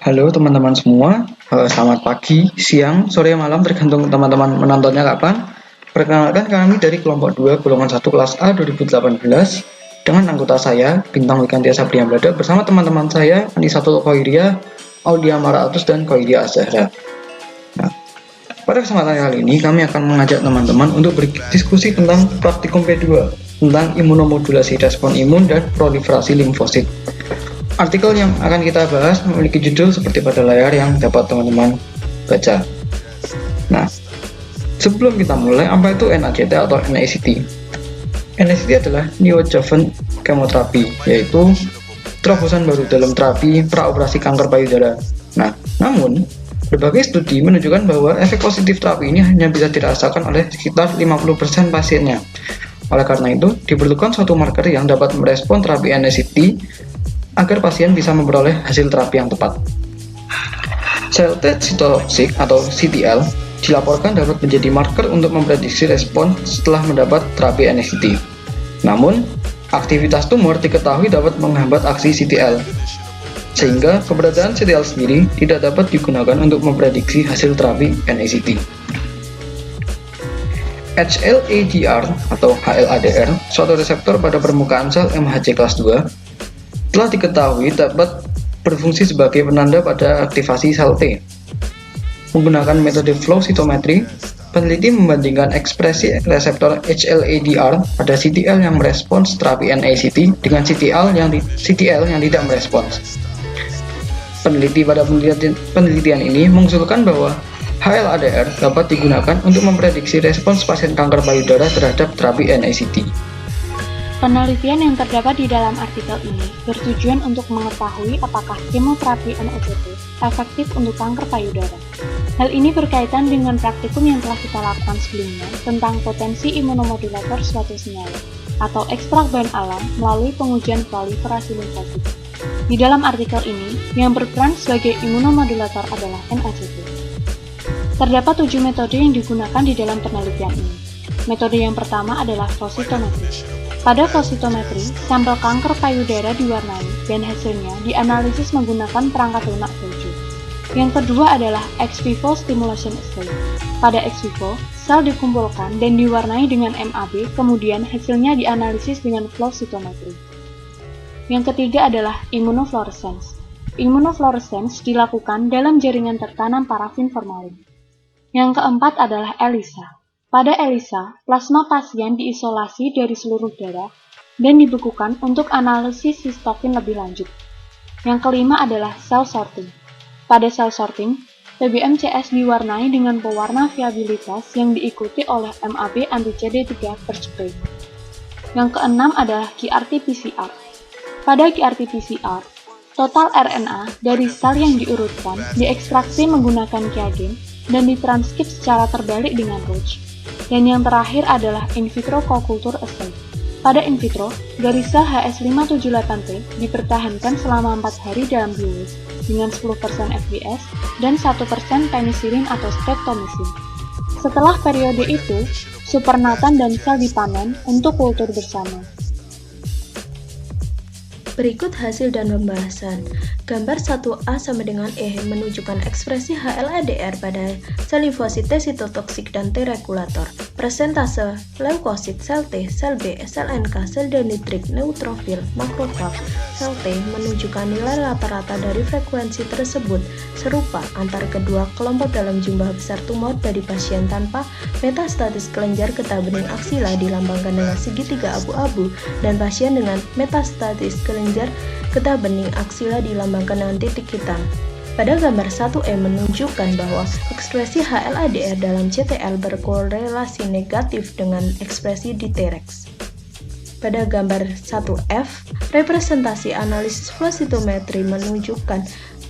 Halo teman-teman semua, selamat pagi, siang, sore, malam, tergantung teman-teman menontonnya kapan. Perkenalkan kami dari kelompok 2 golongan 1 kelas A 2018 dengan anggota saya, Bintang Wikantia Priyambada bersama teman-teman saya, Anisatul Khairia, Audia Maraatus, dan Khairia Azhara. Nah, pada kesempatan kali ini kami akan mengajak teman-teman untuk berdiskusi tentang praktikum P2 tentang imunomodulasi respon imun dan proliferasi limfosit. Artikel yang akan kita bahas memiliki judul seperti pada layar yang dapat teman-teman baca. Nah, sebelum kita mulai, apa itu NACT atau NACT? NACT adalah neoadjuvant chemotherapy, yaitu terobosan baru dalam terapi praoperasi kanker payudara. Nah, namun berbagai studi menunjukkan bahwa efek positif terapi ini hanya bisa dirasakan oleh sekitar 50% pasiennya. Oleh karena itu, diperlukan suatu marker yang dapat merespon terapi NACT agar pasien bisa memperoleh hasil terapi yang tepat. Cell-T cytotoxic atau CTL dilaporkan dapat menjadi marker untuk memprediksi respon setelah mendapat terapi NACT. Namun, aktivitas tumor diketahui dapat menghambat aksi CTL, sehingga keberadaan CTL sendiri tidak dapat digunakan untuk memprediksi hasil terapi NACT. HLA-DR atau HLA-DR, suatu reseptor pada permukaan sel MHC kelas 2, telah diketahui dapat berfungsi sebagai penanda pada aktivasi sel T. Menggunakan metode flow cytometry, peneliti membandingkan ekspresi reseptor HLA-DR pada CTL yang merespons terapi NACT dengan CTL yang tidak merespons. Peneliti pada penelitian ini mengusulkan bahwa HLA-DR dapat digunakan untuk memprediksi respons pasien kanker payudara terhadap terapi NACT. Penelitian yang terdapat di dalam artikel ini bertujuan untuk mengetahui apakah kemoterapi NACT efektif untuk kanker payudara. Hal ini berkaitan dengan praktikum yang telah kita lakukan sebelumnya tentang potensi imunomodulator suatu senyawa atau ekstrak bahan alam melalui pengujian proliferasi limfosit. Di dalam artikel ini, yang berperan sebagai imunomodulator adalah NACT. Terdapat 7 metode yang digunakan di dalam penelitian ini. Metode yang pertama adalah flow cytometry. Pada flow cytometry, sampel kanker payudara diwarnai dan hasilnya dianalisis menggunakan perangkat lunak Dojo. Yang kedua adalah ex vivo stimulation assay. Pada ex vivo, sel dikumpulkan dan diwarnai dengan MAB, kemudian hasilnya dianalisis dengan flow cytometry. Yang ketiga adalah immunofluorescence. Immunofluorescence dilakukan dalam jaringan tertanam parafin formalin. Yang keempat adalah ELISA. Pada ELISA, plasma pasien diisolasi dari seluruh darah dan dibekukan untuk analisis histokin lebih lanjut. Yang kelima adalah cell sorting. Pada cell sorting, PBMCS diwarnai dengan pewarna viabilitas yang diikuti oleh MAB anti-CD3 per spray. Yang keenam adalah QRT-PCR. Pada QRT-PCR, total RNA dari sel yang diurutkan diekstraksi menggunakan Qiagen dan ditranskrip secara terbalik dengan Roche. Dan yang terakhir adalah in vitro co-culture assay. Pada in vitro, garis sel HS578T dipertahankan selama 4 hari dalam biolog dengan 10% FBS dan 1% penisilin atau streptomycin. Setelah periode itu, supernatan dan sel dipanen untuk kultur bersama. Berikut hasil dan pembahasan. Gambar 1A sama dengan E menunjukkan ekspresi HLA-DR pada sel limfosit T sitotoksik dan T regulator. Persentase leukosit, sel T, sel B, sel NK, sel dendritrik, neutrofil, makrofag, sel T menunjukkan nilai rata-rata dari frekuensi tersebut serupa antara kedua kelompok dalam jumlah besar tumor dari pasien tanpa metastatis kelenjar getah bening aksila dilambangkan dengan segitiga abu-abu dan pasien dengan metastatis kelenjar getah bening aksila dilambangkan dengan titik hitam. Pada gambar 1E menunjukkan bahwa ekspresi HLA-DR dalam CTL berkorelasi negatif dengan ekspresi di T-rex. Pada gambar 1F, representasi analisis flow cytometry menunjukkan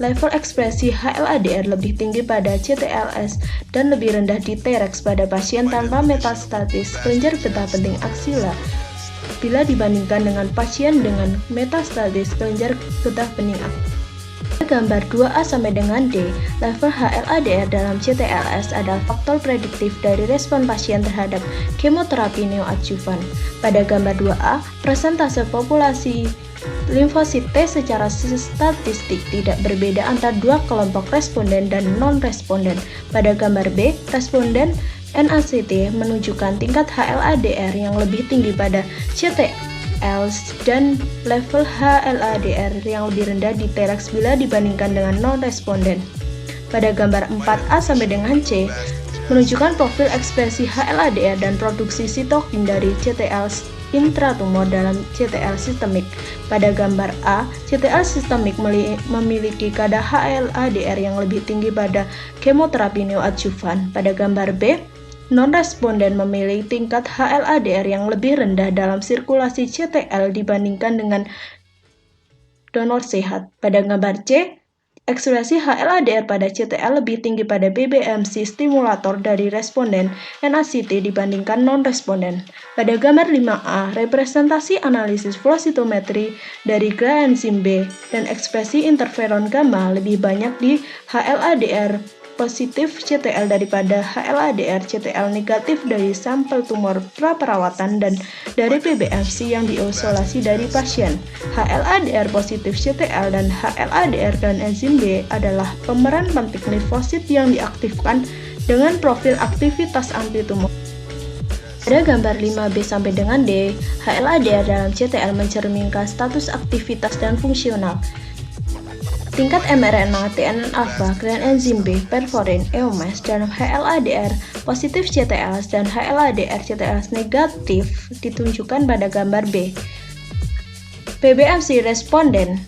level ekspresi HLA-DR lebih tinggi pada CTLS dan lebih rendah di T-rex pada pasien tanpa metastatis kelenjar getah bening aksila bila dibandingkan dengan pasien dengan metastatis kelenjar getah bening aksila. gambar 2A sampai dengan D, level HLA-DR dalam CTLS adalah faktor prediktif dari respon pasien terhadap kemoterapi neoadjuvan. Pada gambar 2A, persentase populasi limfosit T secara statistik tidak berbeda antara dua kelompok responden dan non-responden. Pada gambar B, responden NACT menunjukkan tingkat HLA-DR yang lebih tinggi pada CTL dan level HLA-DR yang lebih rendah di T-REX bila dibandingkan dengan non-responden. Pada gambar 4A sampai dengan C, menunjukkan profil ekspresi HLA-DR dan produksi sitokin dari CTL intratumor dalam CTL sistemik. Pada gambar A, CTL sistemik memiliki kadar HLA-DR yang lebih tinggi pada kemoterapi neoadjuvan. Pada gambar B, non-responden memiliki tingkat HLA-DR yang lebih rendah dalam sirkulasi CTL dibandingkan dengan donor sehat. Pada gambar C, ekspresi HLA-DR pada CTL lebih tinggi pada PBMC stimulator dari responden NACT dibandingkan non-responden. Pada gambar 5A, representasi analisis flow cytometry dari GRA enzim B dan ekspresi interferon gamma lebih banyak di HLA-DR positif CTL daripada HLA-DR CTL negatif dari sampel tumor praperawatan dan dari PBMC yang diisolasi dari pasien. HLA-DR positif CTL dan HLA-DR dan enzim B adalah pemeran penting limfosit yang diaktifkan dengan profil aktivitas antitumor. Pada gambar 5B sampai dengan D, HLA-DR dalam CTL mencerminkan status aktivitas dan fungsional. Tingkat mRNA, TNF-alpha, gran enzim B, perforin, EOMES dalam HLA-DR positif CTLS dan HLA-DR CTLS negatif ditunjukkan pada gambar B. PBMC responden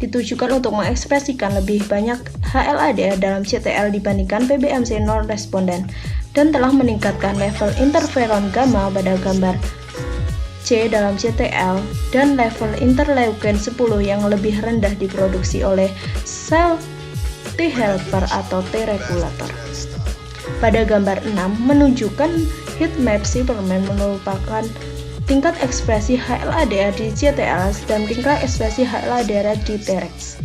ditujukan untuk mengekspresikan lebih banyak HLA-DR dalam CTL dibandingkan PBMC non-responden dan telah meningkatkan level interferon gamma pada gambar C dalam CTL dan level interleukin 10 yang lebih rendah diproduksi oleh sel T helper atau T regulator. Pada gambar 6 menunjukkan heatmap Superman merupakan tingkat ekspresi HLA-DR di CTLS dan tingkat ekspresi HLA-DR di T-REX.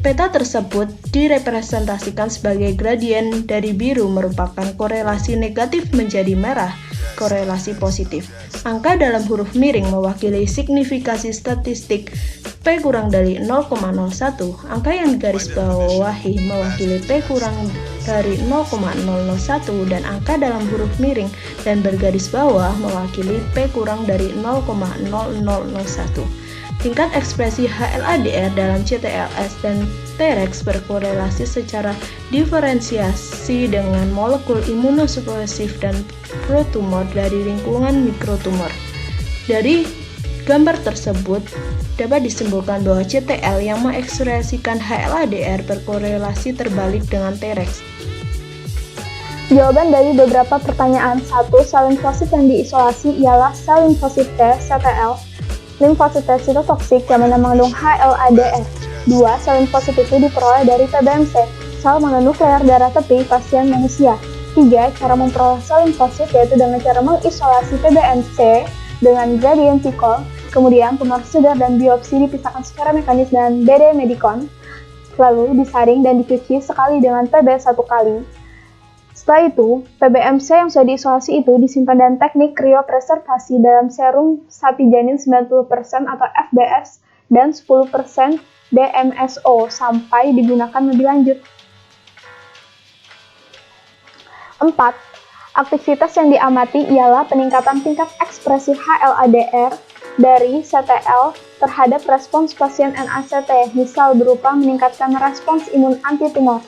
Peta tersebut direpresentasikan sebagai gradien dari biru merupakan korelasi negatif menjadi merah korelasi positif. Angka dalam huruf miring mewakili signifikasi statistik P kurang dari 0,01. Angka yang digaris bawahi mewakili P kurang dari 0,001 dan angka dalam huruf miring dan bergaris bawah mewakili P kurang dari 0,0001. Tingkat ekspresi HLA-DR dalam CTLS dan T-REX berkorelasi secara diferensiasi dengan molekul imunosupresif dan protumor dari lingkungan mikrotumor. Dari gambar tersebut dapat disimpulkan bahwa CTL yang mengekspresikan HLA-DR berkorelasi terbalik dengan T-REX. Jawaban dari beberapa pertanyaan. 1. Sel limfosit yang diisolasi ialah sel limfosit T, CTL, limfosit T sitotoksik yang mengandung HLA-DR. 2. Sel limfosit itu diperoleh dari PBMC, sel mononuklear darah tepi pasien manusia. 3. Cara memperoleh sel limfosit yaitu dengan cara mengisolasi PBMC dengan gradient T-call, kemudian tumor segar dan biopsi dipisahkan secara mekanis dengan BD Medicon, lalu disaring dan dicuci sekali dengan PB 1 kali. Setelah itu, PBMC yang sudah diisolasi itu disimpan dengan teknik kriopreservasi dalam serum sapi janin 90% atau FBS dan 10% DMSO sampai digunakan lebih lanjut. 4. Aktivitas yang diamati ialah peningkatan tingkat ekspresi HLA-DR dari CTL terhadap respons pasien NACT, misal berupa meningkatkan respons imun antitumor.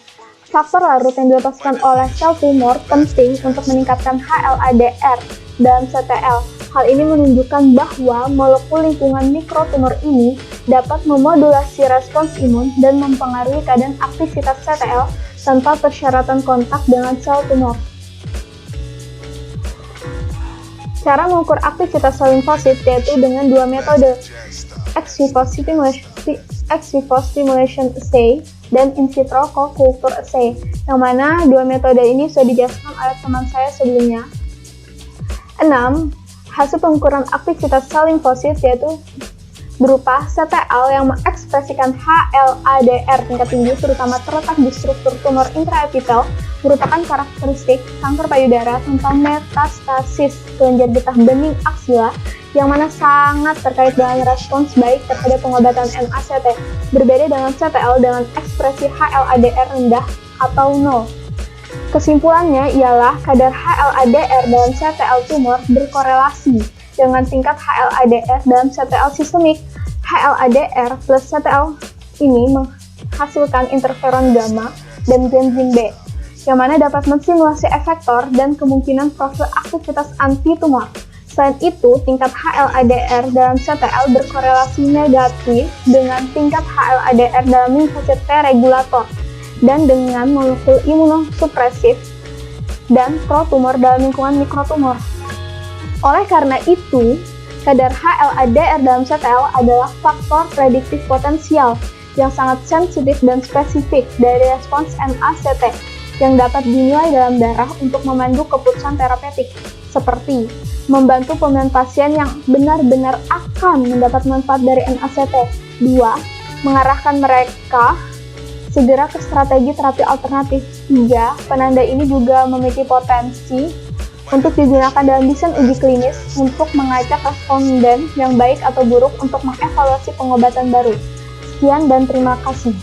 Faktor larut yang dilepaskan oleh sel tumor penting untuk meningkatkan HLA-DR dalam CTL. Hal ini menunjukkan bahwa molekul lingkungan mikrotumor ini dapat memodulasi respons imun dan mempengaruhi keadaan aktivitas CTL tanpa persyaratan kontak dengan sel tumor. Cara mengukur aktivitas sel limfosit yaitu dengan dua metode, ex vivo stimulation assay dan in vitro co-culture assay, yang mana dua metode ini sudah dijelaskan oleh teman saya sebelumnya. 6. Hasil pengukuran aktivitas sel limfosit yaitu berupa CTL yang mengekspresikan HLA-DR tingkat tinggi terutama terletak di struktur tumor intraepitel merupakan karakteristik kanker payudara tanpa metastasis kelenjar getah bening aksila yang mana sangat terkait dengan respons baik terhadap pengobatan NACT berbeda dengan CTL dengan ekspresi HLA-DR rendah atau 0. Kesimpulannya ialah kadar HLA-DR dalam CTL tumor berkorelasi dengan tingkat HLA-DR dalam CTL sistemik. HLA-DR plus CTL ini menghasilkan interferon gamma dan genzim B, yang mana dapat mensimulasi efektor dan kemungkinan profil aktivitas anti-tumor. Selain itu, tingkat HLA-DR dalam CTL berkorelasi negatif dengan tingkat HLA-DR dalam limfosit T regulator dan dengan molekul imunosupresif dan pro-tumor dalam lingkungan mikrotumor. Oleh karena itu, kadar HLA-DR dalam CTL adalah faktor prediktif potensial yang sangat sensitif dan spesifik dari respons NACT yang dapat dinilai dalam darah untuk memandu keputusan terapeutik, seperti membantu pemilihan pasien yang benar-benar akan mendapat manfaat dari NACT. 2. Mengarahkan mereka segera ke strategi terapi alternatif. 3. Penanda ini juga memiliki potensi untuk digunakan dalam desain uji klinis untuk mengacak responden yang baik atau buruk untuk mengevaluasi pengobatan baru. Sekian dan terima kasih.